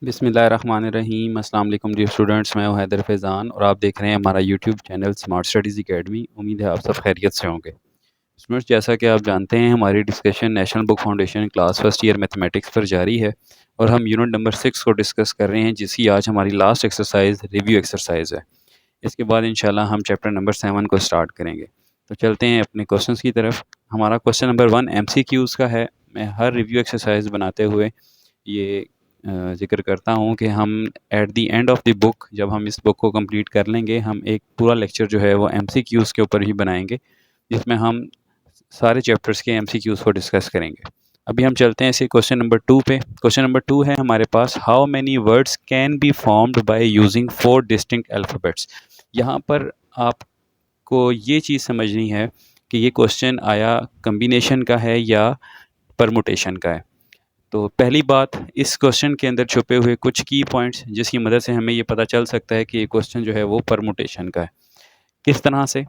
बिस्मिल्लाहिर्रहमानिर्रहीम। अस्सलाम वालेकुम डियर स्टूडेंट्स, मैं हूं हैदर फैज़ान और आप देख रहे हैं हमारा YouTube channel smart studies academy. उम्मीद है आप सब खैरियत से होंगे। स्टूडेंट्स, जैसा कि आप जानते हैं हमारी discussion national book foundation class first year mathematics पर जारी है और हम यूनिट नंबर 6 को डिस्कस कर रहे हैं, जिसकी आज हमारी लास्ट एक्सरसाइज रिव्यू एक्सरसाइज है। इसके बाद इंशाल्लाह हम चैप्टर नंबर 7 को स्टार्ट करेंगे। तो चलते हैं अपने क्वेश्चंस की तरफ। हमारा क्वेश्चन नंबर 1 MCQs का है। मैं हर रिव्यू एक्सरसाइज बनाते हुए ये ज़िक्र करता हूँ कि हम at the end of the book, जब हम इस बुक को कंप्लीट कर लेंगे, हम एक पूरा लेक्चर जो है वो MCQs के ऊपर ही बनाएंगे, जिसमें हम सारे चैप्टर्स के MCQs को डिस्कस करेंगे। अभी हम चलते हैं इसे क्वेश्चन नंबर 2 पे। क्वेश्चन नंबर 2 है हमारे पास, how many words can be formed by using 4 distinct alphabets. यहाँ पर आपको ये चीज़ समझनी है कि ये क्वेश्चन आया कम्बिनेशन का है या परमुटेशन का है। तो पहली बात, इस क्वेश्चन के अंदर छुपे हुए कुछ की पॉइंट्स जिसकी मदद से हमें ये पता चल सकता है कि ये क्वेश्चन जो है वो परमुटेशन का है। किस तरह से?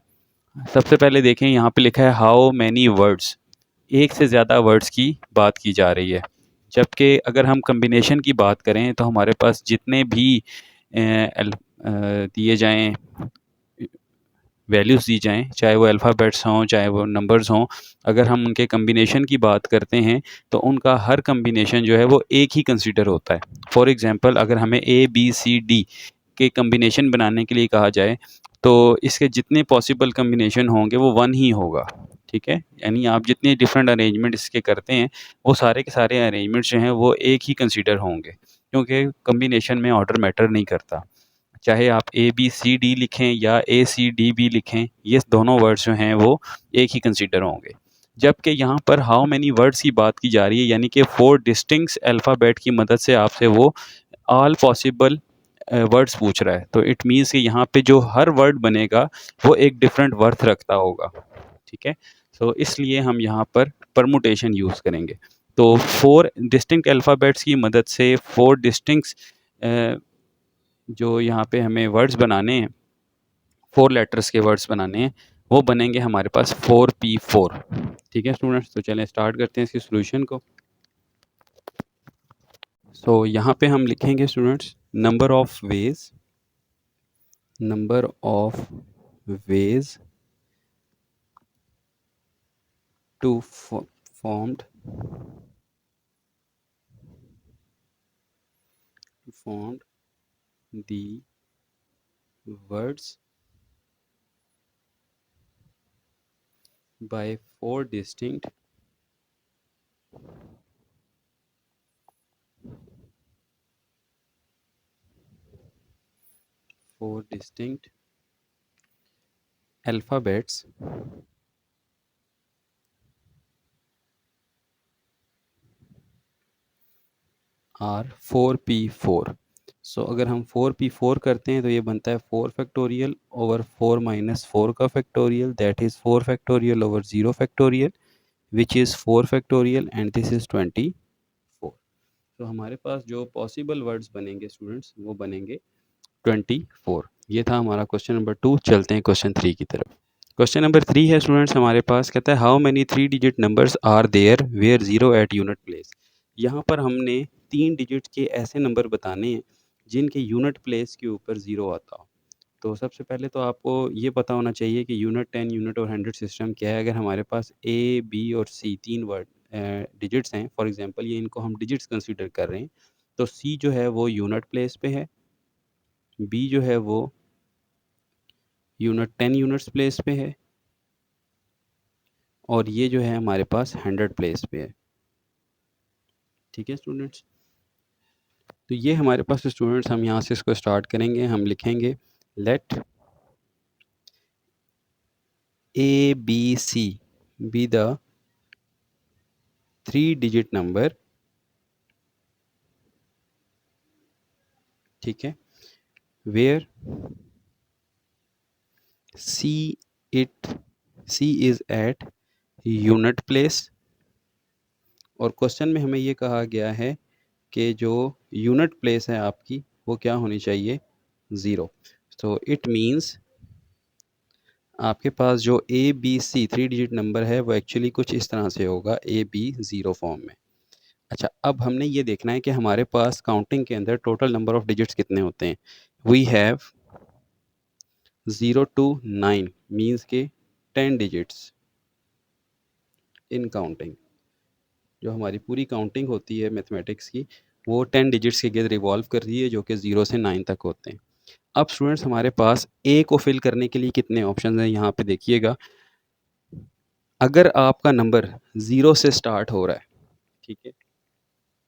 सबसे पहले देखें, यहाँ पे लिखा है हाउ मैनी वर्ड्स। एक से ज़्यादा वर्ड्स की बात की जा रही है, जबकि अगर हम कम्बिनेशन की बात करें तो हमारे पास जितने भी दिए जाएं, वैल्यूज़ दी जाएँ, चाहे वो अल्फ़ाबेट्स हों, चाहे वो नंबर्स हों, अगर हम उनके कम्बिनेशन की बात करते हैं तो उनका हर कम्बिनेशन जो है वो एक ही कंसीडर होता है। फॉर एग्ज़ाम्पल, अगर हमें ABCD के कम्बिनेशन बनाने के लिए कहा जाए तो इसके जितने पॉसिबल कम्बिनेशन होंगे वो 1 ही होगा, ठीक है? यानी आप जितने डिफरेंट अरेंजमेंट इसके करते हैं, वो सारे के सारे अरेंजमेंट्स जो हैं वो एक ही कंसीडर होंगे, क्योंकि कम्बिनेशन में ऑर्डर मैटर नहीं करता। चाहे आप ABCD लिखें या ACDB लिखें, ये दोनों वर्ड्स जो हैं वो एक ही कंसीडर होंगे। जबकि यहाँ पर हाउ मैनी वर्ड्स की बात की जा रही है, यानी कि 4 डिस्टिंक्ट अल्फ़ाबेट की मदद से आपसे वो ऑल पॉसिबल वर्ड्स पूछ रहा है। तो इट मीन्स कि यहाँ पे जो हर वर्ड बनेगा वो एक डिफरेंट वर्थ रखता होगा, ठीक है? तो इसलिए हम यहाँ पर परमुटेशन यूज़ करेंगे। तो 4 डिस्टिंक्ट अल्फ़ाबेट्स की मदद से 4 डिस्टिंक्ट जो यहाँ पे हमें वर्ड्स बनाने हैं, 4 लेटर्स के वर्ड्स बनाने हैं, वो बनेंगे हमारे पास 4P4। ठीक है स्टूडेंट्स, तो चलें स्टार्ट करते हैं इसके सॉल्यूशन को। सो यहाँ पे हम लिखेंगे students, number of ways to formed the words by 4 distinct alphabets are 4P4। So अगर हम 4P4 करते हैं तो ये बनता है 4 फैक्टोरियल ओवर 4 माइनस 4 का factorial, that is 4 factorial over 0 factorial, which is 4 factorial, and this is 24। तो हमारे पास जो पॉसिबल वर्ड्स बनेंगे स्टूडेंट्स, वो बनेंगे 24। ये था हमारा क्वेश्चन नंबर 2। चलते हैं क्वेश्चन 3 की तरफ। क्वेश्चन नंबर 3 है स्टूडेंट्स हमारे पास, कहता है how many 3 digit numbers are there where 0 at unit place. यहाँ पर हमने 3 डिजिट के ऐसे नंबर बताने हैं जिनके यूनिट प्लेस के ऊपर 0 आता हो। तो सबसे पहले तो आपको ये पता होना चाहिए कि यूनिट, 10 यूनिट और 100 सिस्टम क्या है। अगर हमारे पास A, B और C 3 वर्ड डिजिट्स हैं, फॉर एग्जांपल ये इनको हम डिजिट्स कंसीडर कर रहे हैं, तो C जो है वो यूनिट प्लेस पे है, B जो है वो यूनिट 10 यूनिट्स प्लेस पे है, और ये जो है हमारे पास 100 प्लेस पे है। ठीक है स्टूडेंट्स, तो ये हमारे पास स्टूडेंट्स, हम यहाँ से इसको स्टार्ट करेंगे। हम लिखेंगे let ABC be the 3 digit number, ठीक है, where C is at unit place. और क्वेश्चन में हमें ये कहा गया है कि जो यूनिट प्लेस है आपकी वो क्या होनी चाहिए, 0। तो इट मीन्स आपके पास जो ABC 3 डिजिट नंबर है वो एक्चुअली कुछ इस तरह से होगा, AB 0 फॉर्म में। अच्छा, अब हमने ये देखना है कि हमारे पास काउंटिंग के अंदर टोटल नंबर ऑफ डिजिट्स कितने होते हैं। वी हैव 0 to 9 मीन्स के 10 डिजिट्स इन काउंटिंग। जो हमारी पूरी काउंटिंग होती है मैथमेटिक्स की, वो 10 डिजिट्स के गिर्द रिवॉल्व कर रही है, जो कि 0 से 9 तक होते हैं। अब स्टूडेंट्स हमारे पास ए को फिल करने के लिए कितने ऑप्शन हैं, यहाँ पे देखिएगा। अगर आपका नंबर 0 से स्टार्ट हो रहा है, ठीक है,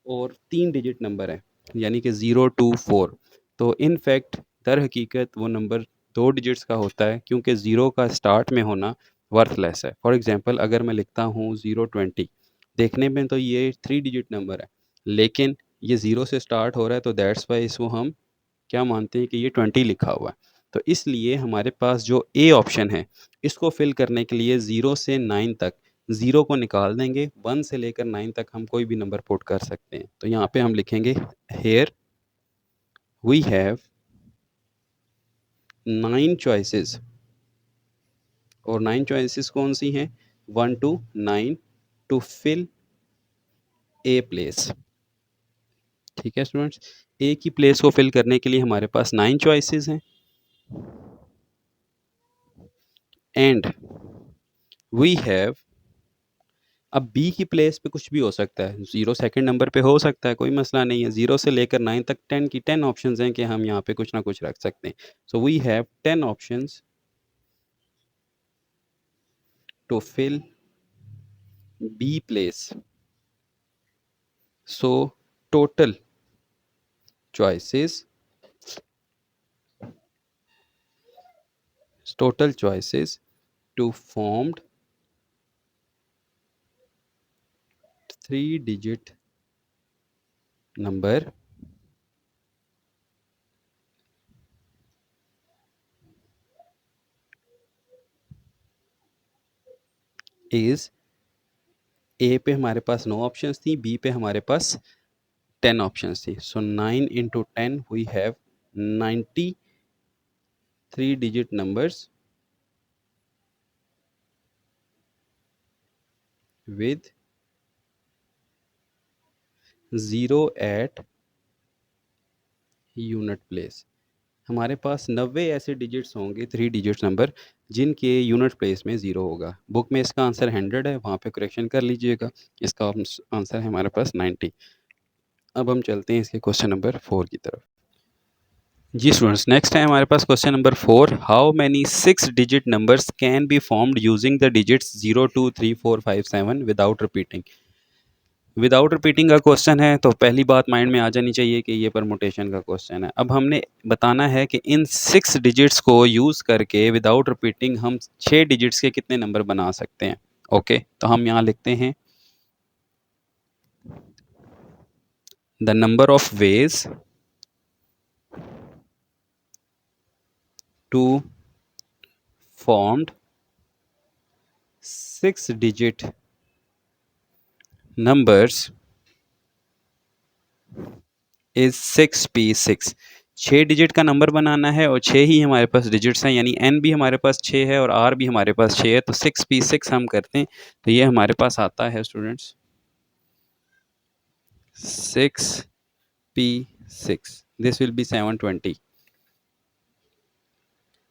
और 3 डिजिट नंबर है, यानी कि 0 to 4, तो इन फैक्ट दर हकीकत वो नंबर 2 डिजिट्स का होता है, क्योंकि 0 का स्टार्ट में होना वर्थलेस है। फॉर एग्जांपल अगर मैं लिखता हूँ 020, देखने में तो ये 3 डिजिट नंबर है, लेकिन ये 0 से स्टार्ट हो रहा है, तो दैट्स वाई इसको हम क्या मानते हैं कि ये 20 लिखा हुआ है। तो इसलिए हमारे पास जो ए ऑप्शन है, इसको फिल करने के लिए 0 से 9 तक, 0 को निकाल देंगे, 1 से लेकर 9 तक हम कोई भी नंबर पुट कर सकते हैं। तो यहाँ पे हम लिखेंगे हेयर वी हैव 9 चॉइसेस, और 9 चॉइसेस कौन सी हैं, 1 to 9 to fill a place. ठीक है स्टूडेंट्स, ए की प्लेस को फिल करने के लिए हमारे पास 9 चॉइसेस हैं, एंड वी हैव, अब बी की प्लेस पे कुछ भी हो सकता है, 0 सेकंड नंबर पे हो सकता है, कोई मसला नहीं है। 0 से लेकर 9 तक 10 की 10 ऑप्शंस हैं कि हम यहाँ पे कुछ ना कुछ रख सकते हैं। So we have 10 options to fill be place. So total choices, total choices to formed 3 digit number is, A पे हमारे पास 9 ऑप्शंस थी, बी पे हमारे पास 10 ऑप्शंस थी। So 9 into 10 we have 93 digit numbers with 0 at unit place. हमारे पास 90 ऐसे digits होंगे, 3 डिजिट्स नंबर, जिनके यूनिट प्लेस में 0 होगा। बुक में इसका आंसर 100 है, वहाँ पे करेक्शन कर लीजिएगा। इसका आंसर है हमारे पास 90। अब हम चलते हैं इसके क्वेश्चन नंबर 4 की तरफ। जी स्टूडेंट्स, नेक्स्ट है हमारे पास question number 4। How many 6 digit numbers can be formed using the digits 0 2 3 4 5 7 without repeating. Without repeating का क्वेश्चन है, तो पहली बात माइंड में आ जानी चाहिए कि ये परमुटेशन का क्वेश्चन है। अब हमने बताना है कि इन 6 डिजिट्स को यूज़ करके विदाउट रिपीटिंग हम 6 डिजिट्स के कितने नंबर बना सकते हैं। ओके, तो हम यहाँ लिखते हैं the number of ways to formed 6 digit numbers is 6p6। 6 digit का नंबर बनाना है और 6 ही हमारे पास डिजिट्स हैं, यानी n भी हमारे पास 6 है और r भी हमारे पास 6 है, तो 6p6 हम करते हैं, तो ये हमारे पास आता है students 6p6, this will be 720।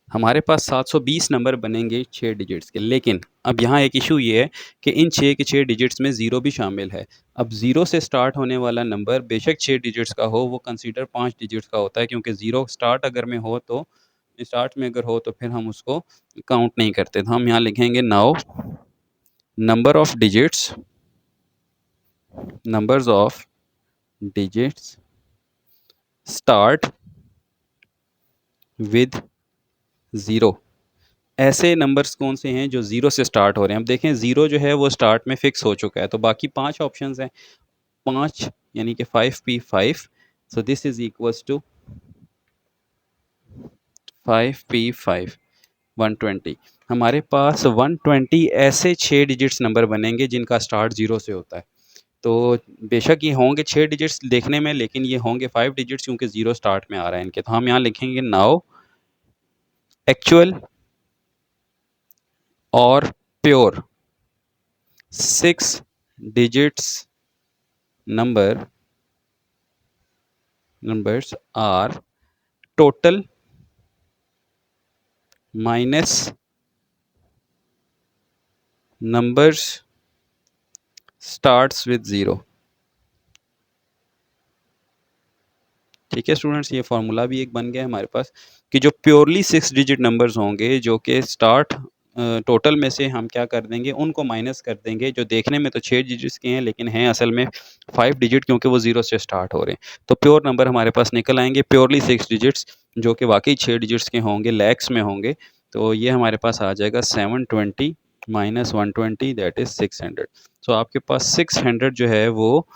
हमारे पास 720 नंबर बनेंगे 6 डिजिट्स के, लेकिन अब यहाँ एक इशू ये है कि इन 6 के 6 डिजिट्स में ज़ीरो भी शामिल है। अब ज़ीरो से स्टार्ट होने वाला नंबर बेशक 6 डिजिट्स का हो, वो कंसीडर 5 डिजिट्स का होता है, क्योंकि ज़ीरो स्टार्ट अगर में हो तो स्टार्ट में अगर हो तो फिर हम उसको काउंट नहीं करते। तो हम यहाँ लिखेंगे now number of digits, numbers of digits start with zero. ऐसे नंबर्स कौन से हैं जो ज़ीरो से स्टार्ट हो रहे हैं। अब देखें, ज़ीरो जो है वो स्टार्ट में फिक्स हो चुका है, तो बाकी 5 ऑप्शंस हैं। 5 यानी कि 5p5, so this is equals to 5p5 120। हमारे पास 120 ऐसे 6 डिजिट्स नंबर बनेंगे जिनका स्टार्ट 0 से होता है। तो बेशक ये होंगे 6 डिजिट्स देखने में, लेकिन ये होंगे 5 डिजिट्स, क्योंकि 0 स्टार्ट में आ रहा है इनके। तो हम यहाँ लिखेंगे नाउ एक्चुअल और pure 6 digits numbers are total minus numbers starts with 0। ठीक है स्टूडेंट्स, ये फार्मूला भी एक बन गया है हमारे पास कि जो प्योरली 6 डिजिट नंबर्स होंगे जो कि स्टार्ट टोटल में से हम क्या कर देंगे, उनको माइनस कर देंगे, जो देखने में तो 6 डिजिट्स के हैं लेकिन हैं असल में 5 डिजिट, क्योंकि वो 0 से स्टार्ट हो रहे हैं। तो प्योर नंबर हमारे पास निकल आएंगे प्योरली 6 डिजिट्स, जो कि वाकई 6 डिजिट्स के होंगे, लैक्स में होंगे। तो ये हमारे पास आ जाएगा 720 माइनस 120 दैट इज़ 600। सो आपके पास 600 जो है वो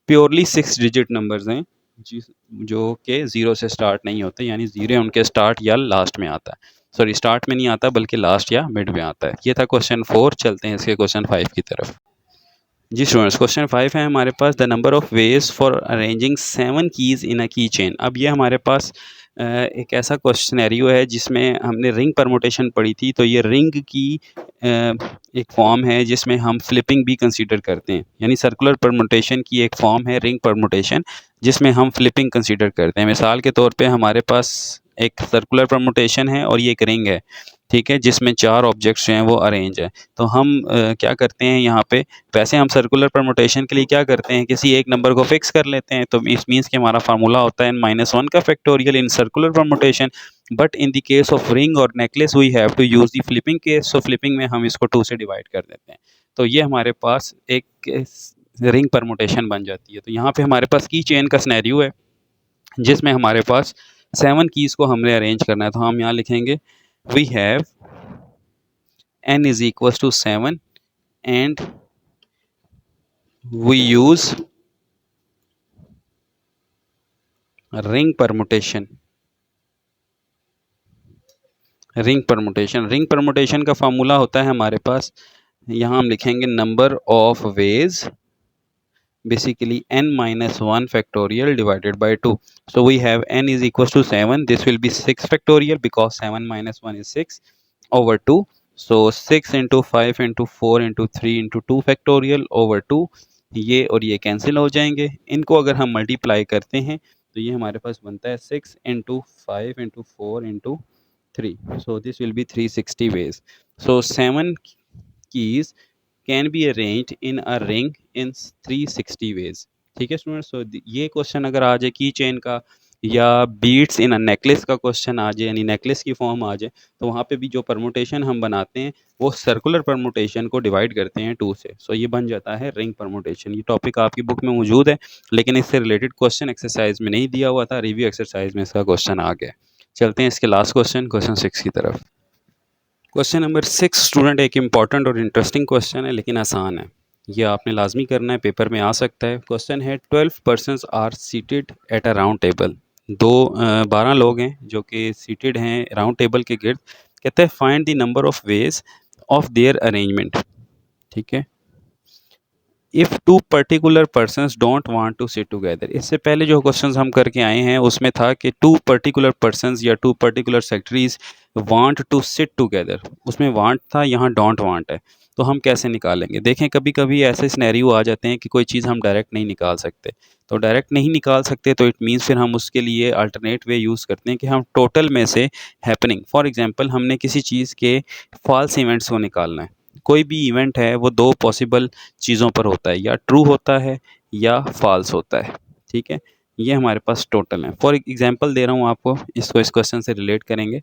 प्योरली 6 डिजिट नंबर्स हैं जो कि 0 से स्टार्ट नहीं होते, यानी 0 उनके स्टार्ट या लास्ट में आता है, सॉरी स्टार्ट में नहीं आता बल्कि लास्ट या मिड में आता है। ये था क्वेश्चन 4। चलते हैं इसके क्वेश्चन 5 की तरफ। जी स्टूडेंट्स, क्वेश्चन 5 है हमारे पास, the number of ways for arranging 7 keys in a key chain. अब ये हमारे पास एक ऐसा क्वेश्चनैरियो है जिसमें हमने रिंग परमुटेशन पढ़ी थी। तो ये रिंग की एक फॉर्म है जिसमें हम फ्लिपिंग भी कंसीडर करते हैं, यानी सर्कुलर परमुटेशन की एक फॉर्म है रिंग परमुटेशन जिसमें हम फ्लिपिंग कंसीडर करते हैं। मिसाल के तौर पे हमारे पास एक सर्कुलर परमुटेशन है और ये एक रिंग है, ठीक है, जिसमें 4 ऑब्जेक्ट्स जो हैं वो अरेंज है। तो हम क्या करते हैं यहाँ पे, वैसे हम सर्कुलर परमुटेशन के लिए क्या करते हैं, किसी एक नंबर को फिक्स कर लेते हैं। तो इस मीन्स कि हमारा फार्मूला होता है -1 का factorial in circular permutation, but in the case of ring or necklace we have to use the flipping case. So flipping में हम इसको 2 से डिवाइड कर देते हैं। तो ये हमारे पास एक रिंग परमुटेशन बन जाती है। तो यहाँ पे हमारे पास की चेन का सिनेरियो है जिसमें हमारे पास 7 कीज़ को हमने अरेंज करना है। तो हम यहाँ लिखेंगे we have n is equals to 7 and we use ring permutation. Ring permutation का फार्मूला होता है हमारे पास, यहाँ हम लिखेंगे number of ways basically n minus 1 factorial divided by 2. So we have n is equals to 7. This will be 6 factorial because 7 minus 1 is 6 over 2. So 6 into 5 into 4 into 3 into 2 factorial over 2। ये और ये cancel हो जाएंगे। इनको अगर हम multiply करते हैं तो ये हमारे पास बनता है 6 into 5 into 4 into 3। So this will be 360 ways. So 7 keys can be arranged in a ring in 360 ways। ठीक है स्टूडेंट्स, सो ये क्वेश्चन अगर आ जाए की चेन का या बीट्स इन अ नेकलेस का क्वेश्चन आ जाए, यानी नेकलेस की फॉर्म आ जाए, तो वहाँ पे भी जो परमुटेशन हम बनाते हैं वो सर्कुलर परमुटेशन को डिवाइड करते हैं 2 से। सो ये बन जाता है रिंग परमुटेशन। ये टॉपिक आपकी बुक में मौजूद है लेकिन इससे रिलेटेड क्वेश्चन एक्सरसाइज में नहीं दिया हुआ था, रिव्यू एक्सरसाइज में इसका क्वेश्चन आ गया। चलते हैं इसके लास्ट क्वेश्चन 6 की तरफ। क्वेश्चन नंबर 6 स्टूडेंट एक इम्पॉर्टेंट और इंटरेस्टिंग क्वेश्चन है लेकिन आसान है, ये आपने लाजमी करना है, पेपर में आ सकता है। क्वेश्चन है 12 persons are seated at a round table. 12 लोग हैं जो कि सीटेड हैं राउंड टेबल के गिर्द। कहते हैं find the number of ways of their arrangement. ठीक है, if two particular persons don't want to sit together. इससे पहले जो क्वेश्चंस हम करके आए हैं उसमें था कि टू पर्टिकुलर पर्सनस या two particular secretaries want to sit together, उसमें वांट था, यहाँ डोंट वांट है। तो हम कैसे निकालेंगे, देखें कभी कभी ऐसे सिनेरियो आ जाते हैं कि कोई चीज़ हम डायरेक्ट नहीं निकाल सकते। तो डायरेक्ट नहीं निकाल सकते तो इट मीन्स फिर हम उसके लिए अल्टरनेट वे यूज़ करते हैं कि हम टोटल में से हैपनिंग, फॉर एग्जांपल हमने किसी चीज़ के फॉल्स इवेंट्स को निकालना है। कोई भी इवेंट है वो 2 पॉसिबल चीज़ों पर होता है, या ट्रू होता है या फॉल्स होता है। ठीक है, ये हमारे पास टोटल है। फॉर एग्जांपल दे रहा हूँ आपको, इसको इस क्वेश्चन से रिलेट करेंगे।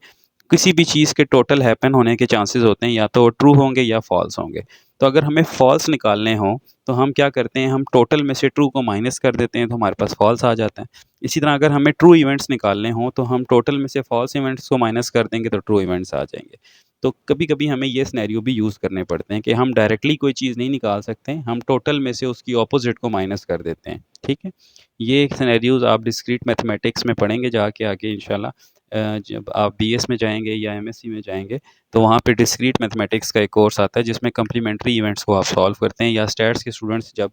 किसी भी चीज़ के टोटल हैपन होने के चांसेस होते हैं, या तो ट्रू होंगे या फॉल्स होंगे। तो अगर हमें फॉल्स निकालने हों तो हम क्या करते हैं, हम टोटल में से ट्रू को माइनस कर देते हैं तो हमारे पास फॉल्स आ जाता है। इसी तरह अगर हमें ट्रू इवेंट्स निकालने हों तो हम टोटल में से फॉल्स इवेंट्स को माइनस कर देंगे तो ट्रू इवेंट्स आ जाएंगे। तो कभी कभी हमें ये सिनेरियो भी यूज़ करने पड़ते हैं कि हम डायरेक्टली कोई चीज़ नहीं निकाल सकते, हम टोटल में से उसकी ऑपोजिट को माइनस कर देते हैं। ठीक है, ये सिनेरियोज आप डिस्क्रीट मैथमेटिक्स में पढ़ेंगे जाके आगे इंशाल्लाह। जब आप बीएस में जाएंगे या एमएससी में जाएंगे तो वहाँ पे डिस्क्रीट मैथमेटिक्स का एक कोर्स आता है जिसमें कम्प्लीमेंट्री इवेंट्स को आप सॉल्व करते हैं, या स्टैट्स के स्टूडेंट्स जब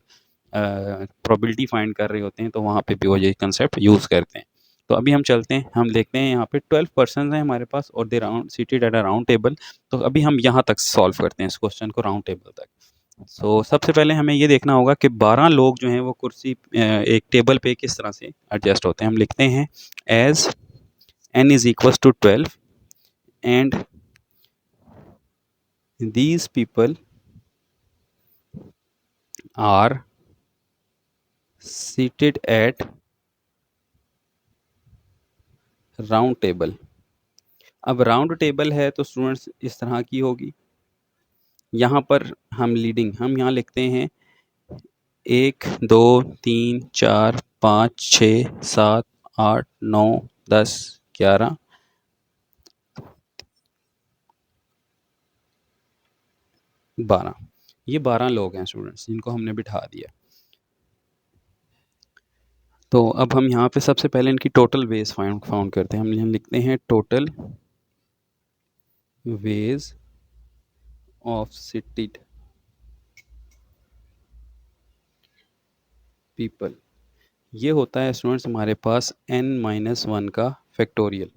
प्रोबेबिलिटी फाइंड कर रहे होते हैं तो वहाँ पे भी वो ये कंसेप्ट यूज़ करते हैं। तो अभी हम चलते हैं, हम देखते हैं यहाँ पे 12 पर्सन हैं हमारे पास और they round seated at a round table. तो अभी हम यहाँ तक सॉल्व करते हैं इस क्वेश्चन को राउंड टेबल तक। सबसे पहले हमें ये देखना होगा कि 12 लोग जो हैं वो कुर्सी एक टेबल पे किस तरह से एडजस्ट होते हैं। हम लिखते हैं as n is equal to 12 and these people are seated at round table. अब राउंड टेबल है तो स्टूडेंट्स इस तरह की होगी। यहाँ पर हम यहाँ लिखते हैं 1 2 3 4 5 6 7 8 9 10 11 12। ये 12 लोग हैं स्टूडेंट्स जिनको हमने बिठा दिया। तो अब हम यहाँ पे सबसे पहले इनकी टोटल वेज फाउंड करते हैं। हम यहाँ लिखते हैं total ways of seated people. ये होता है स्टूडेंट्स हमारे पास n-1 का फैक्टोरियल।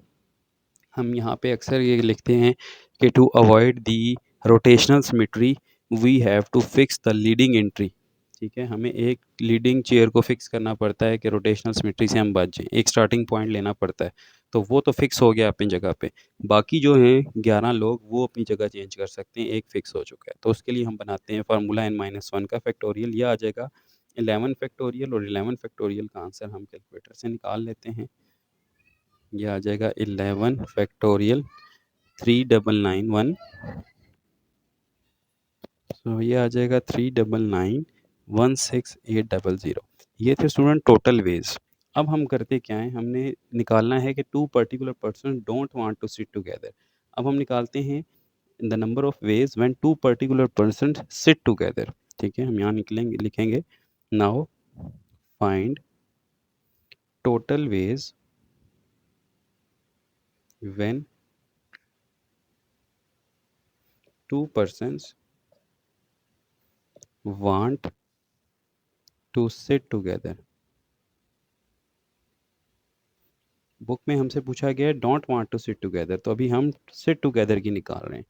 हम यहाँ पे अक्सर ये लिखते हैं कि to avoid the rotational symmetry we have to fix the leading entry. ठीक है, हमें एक लीडिंग चेयर को फिक्स करना पड़ता है कि रोटेशनल सिमेट्री से हम बच जाएं। एक स्टार्टिंग पॉइंट लेना पड़ता है, तो वो तो फिक्स हो गया अपनी जगह पे। बाकी जो हैं 11 लोग वो अपनी जगह चेंज कर सकते हैं, एक फिक्स हो चुका है। तो उसके लिए हम बनाते हैं फार्मूला n-1 का फैक्टोरियल। ये आ जाएगा 11 फैक्टोरियल, और 11 फैक्टोरियल का आंसर हम कैलकुलेटर से निकाल लेते हैं। ये आ जाएगा 11 फैक्टोरियल 3991। तो ये आ जाएगा 3991680। ये थे स्टूडेंट टोटल वेज। अब हम करते क्या है, हमने निकालना है कि two particular person don't want to sit together. अब हम निकालते हैं the number of ways when two particular person sit together. ठीक है, हम यहाँ लिखेंगे now find total ways when two persons want to sit together। Book में हमसे पूछा गया है don't want to sit together, तो अभी हम सिट टुगेदर की निकाल रहे हैं।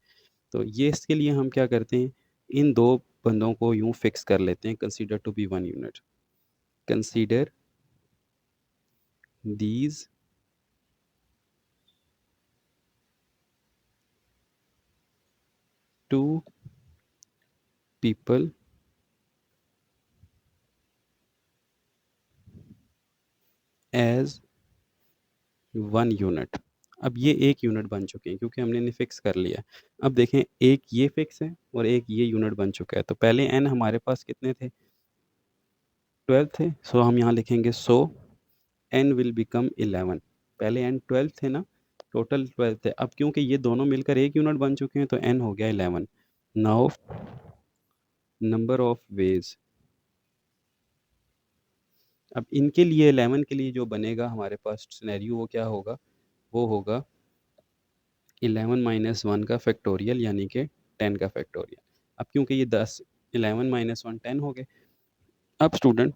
तो ये इसके लिए हम क्या करते हैं, इन दो बंदों को यूं फिक्स कर लेते हैं, consider to be one unit. Consider these two people as one unit. अब ये एक यूनिट बन चुके हैं क्योंकि हमने इन्हें फिक्स कर लिया है। अब देखें, एक ये फिक्स है और एक ये यूनिट बन चुका है। तो पहले एन हमारे पास कितने थे, 12 थे। सो हम यहाँ लिखेंगे सो एन विल बिकम 11। पहले एन 12 थे ना, टोटल 12 थे। अब क्योंकि ये दोनों मिलकर एक यूनिट बन चुके हैं तो एन हो गया 11। नाउ नंबर ऑफ वेज, अब इनके लिए 11 के लिए जो बनेगा हमारे पास सिनेरियो वो क्या होगा, वो होगा 11-1 का फैक्टोरियल यानी कि 10 का फैक्टोरियल। अब क्योंकि ये 10 11-1 10 हो गए। अब स्टूडेंट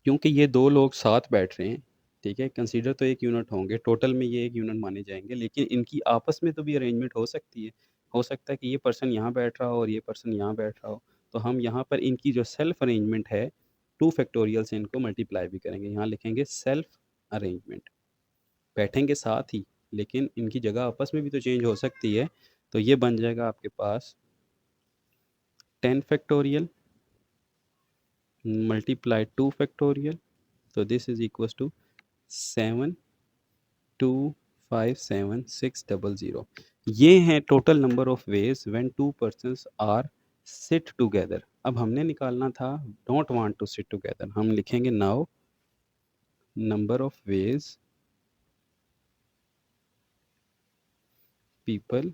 क्योंकि ये दो लोग साथ बैठ रहे हैं, ठीक है, कंसीडर तो एक यूनिट होंगे, टोटल में ये एक यूनिट माने जाएंगे, लेकिन इनकी आपस में तो भी अरेंजमेंट हो सकती है। हो सकता है कि ये पर्सन यहाँ बैठ रहा हो और ये पर्सन यहाँ बैठ रहा हो। तो हम यहाँ पर इनकी जो सेल्फ अरेंजमेंट है 2 फैक्टोरियल से इनको मल्टीप्लाई भी करेंगे। यहाँ लिखेंगे सेल्फ अरेंजमेंट, बैठेंगे साथ ही लेकिन इनकी जगह आपस में भी तो चेंज हो सकती है। तो ये बन जाएगा आपके पास 10 फैक्टोरियल मल्टीप्लाई 2 फैक्टोरियल, तो दिस इज इक्वल टू 7257600। ये हैं total number of ways when two persons are sit together. अब हमने निकालना था don't want to sit together. हम लिखेंगे now number of ways people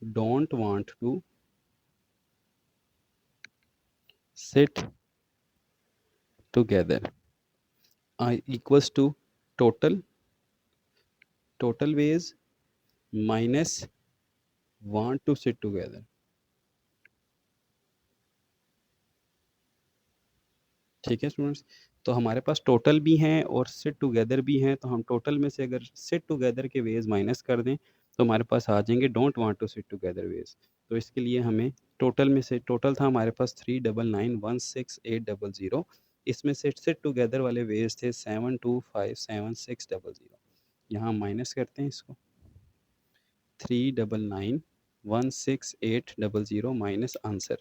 don't want to sit together equals to total ways minus want to sit together. ठीक है students, तो हमारे पास टोटल भी हैं और सिट टुगेदर भी हैं। तो हम टोटल में से अगर सिट टुगेदर के वेज माइनस कर दें तो हमारे पास आ जाएंगे don't want to sit together ways. तो इसके लिए हमें टोटल में से टोटल था हमारे पास 3991680, इसमें से सिट टुगेदर वाले वेज थे 725760। यहाँ माइनस करते हैं इसको, 3991680 minus answer.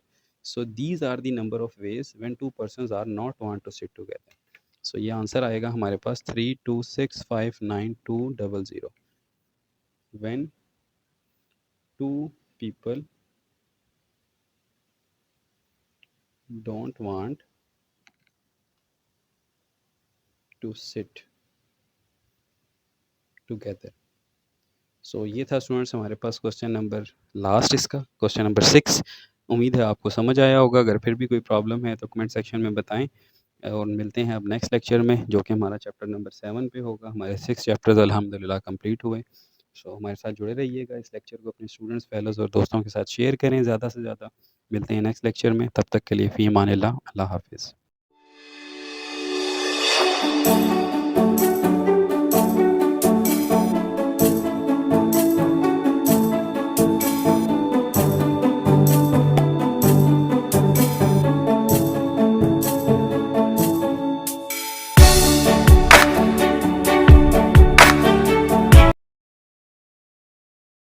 So these are the number of ways when two persons are not want to sit together. So ये आंसर आएगा हमारे पास 3265920, when two people don't want to sit together. सो ये था स्टूडेंट्स हमारे पास क्वेश्चन नंबर लास्ट, इसका question number 6। उम्मीद है आपको समझ आया होगा। अगर फिर भी कोई प्रॉब्लम है तो कमेंट सेक्शन में बताएं, और मिलते हैं अब नेक्स्ट लेक्चर में, जो कि हमारा चैप्टर नंबर 7 पे होगा। हमारे 6 चैप्टर्स अल्हम्दुलिल्लाह कंप्लीट हुए। सो हमारे साथ जुड़े रहिएगा। इस लेक्चर को अपने स्टूडेंट्स, फेलोज़ और दोस्तों के साथ शेयर करें ज़्यादा से ज़्यादा। मिलते हैं नेक्स्ट लेक्चर में, तब तक के लिए फ़ी अमानिल्लाह, अल्लाह हाफ़िज़।